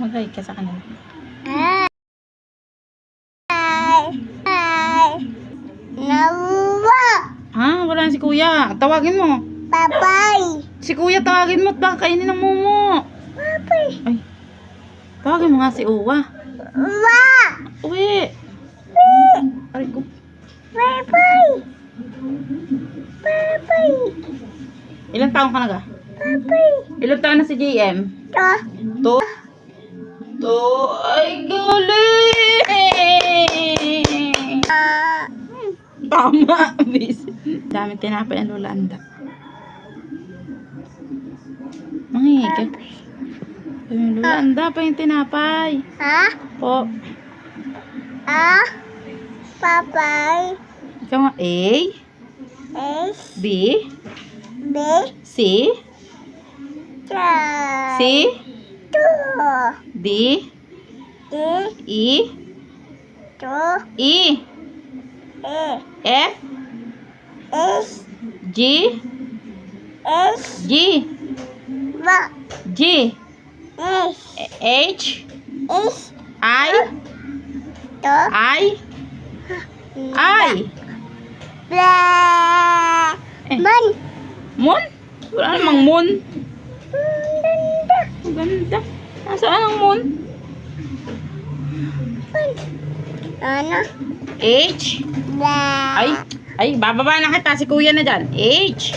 Mag-hi ka sa kanila. Hi. Hi. Nawa. Ha? Wala na si kuya. Tawagin mo. Papay. Si kuya tawagin mo at baka kainin ng mumo. Papay. Ay. Tawagin mo nga si Uwa. Wa. Uwi. Aray ko. Papay. Papay. Ilang taon ka na ga? Papay. Ilang taon na si JM? To. To. Ay, galing! Tama, bis. Dami tinapay ang Lola Anda. Manghiga. Lola Anda pa yung tinapay. Ha? Po. Ah. Papay. Ikaw nga A, S. B, B. C, Cha. C, To. D, D. E, To. E, E. F, S. G, S. G, Wa. G, S. H, S. I, To. I, I. Bla. Eh. Man. Moon? Wala namang moon. Ang ganda. Nasaan ang moon? Ano? H. Bla. Ay, bababa na kita. Si kuya na dyan. H.